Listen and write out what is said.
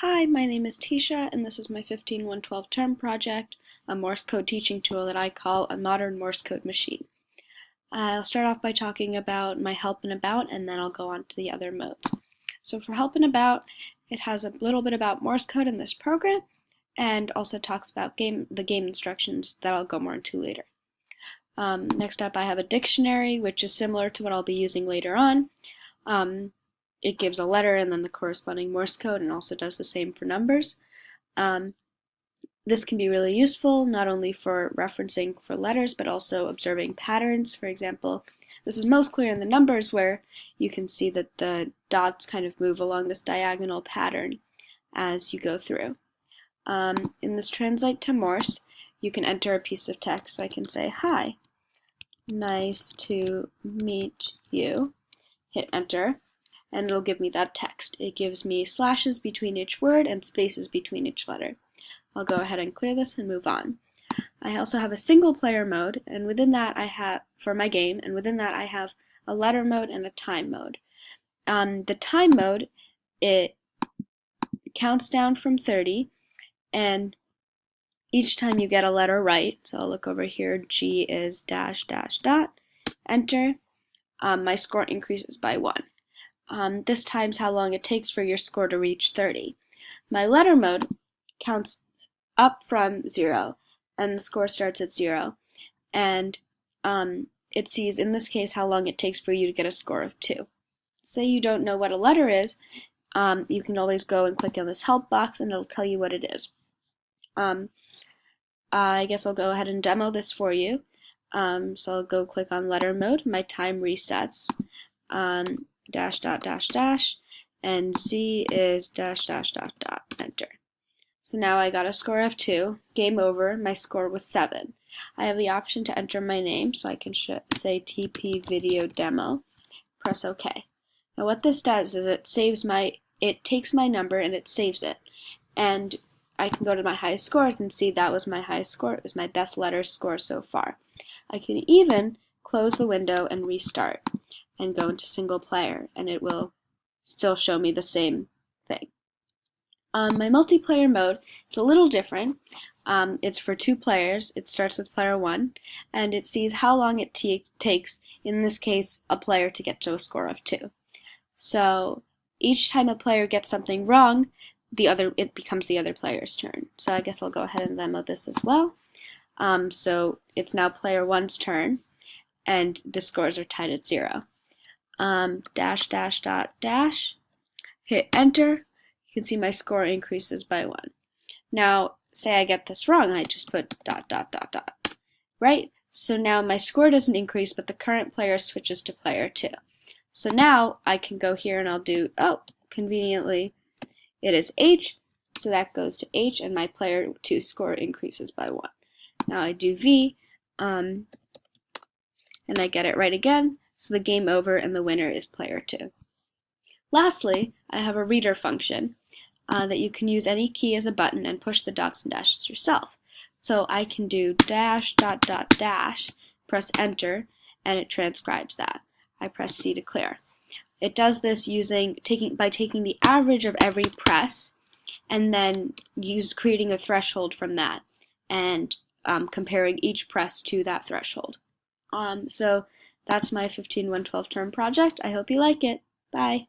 Hi, my name is Tisha, and this is my 15112 term project, a Morse code teaching tool that I call a modern Morse code machine. I'll start off by talking about my help and about, and then I'll go on to the other modes. So for help and about, it has a little bit about Morse code in this program, and also talks about the game instructions that I'll go more into later. Next up, I have a dictionary, which is similar to what I'll be using later on. It gives a letter and then the corresponding Morse code, and also does the same for numbers. This can be really useful, not only for referencing for letters, but also observing patterns. For example, this is most clear in the numbers, where you can see that the dots kind of move along this diagonal pattern as you go through. In this translate to Morse, you can enter a piece of text. So I can say, "Hi, nice to meet you." Hit enter, and it'll give me that text. It gives me slashes between each word and spaces between each letter. I'll go ahead and clear this and move on. I also have a single player mode, and within that I have, for my game, and within that I have a letter mode and a time mode. The time mode, it counts down from 30, and each time you get a letter right, so I'll look over here, G is dash dash dot, enter, my score increases by 1. This times how long it takes for your score to reach 30. My letter mode counts up from 0, and the score starts at 0. And it sees, in this case, how long it takes for you to get a score of 2. Say you don't know what a letter is, you can always go and click on this help box, and it'll tell you what it is. I guess I'll go ahead and demo this for you. So I'll go click on letter mode. My time resets. Dash dot dash dash, and C is dash dash dot dot, enter. So now I got a score of 2, game over, my score was 7. I have the option to enter my name, so I can say TP video demo, press OK. Now what this does is it takes my number and it saves it, and I can go to my highest scores and see that was my highest score. It was my best letter score so far. I can even close the window and restart and go into single player, and it will still show me the same thing. My multiplayer mode is a little different. It's for 2 players. It starts with player 1, and it sees how long it takes, in this case, a player to get to a score of 2. So each time a player gets something wrong, it becomes the other player's turn. So I guess I'll go ahead and demo this as well. So it's now player 1's turn, and the scores are tied at 0. Dash dash dot dash, hit enter, you can see my score increases by 1. Now, say I get this wrong, I just put dot dot dot dot, right? So now my score doesn't increase, but the current player switches to player 2. So now I can go here and I'll do, conveniently, it is H, so that goes to H, and my player 2 score increases by 1. Now I do V, and I get it right again, so the game over and the winner is player 2. Lastly, I have a reader function that you can use any key as a button and push the dots and dashes yourself. So I can do dash dot dot dash, press enter, and it transcribes that. I press C to clear. It does this by taking the average of every press and then creating a threshold from that and comparing each press to that threshold. So that's my 15112 term project. I hope you like it. Bye.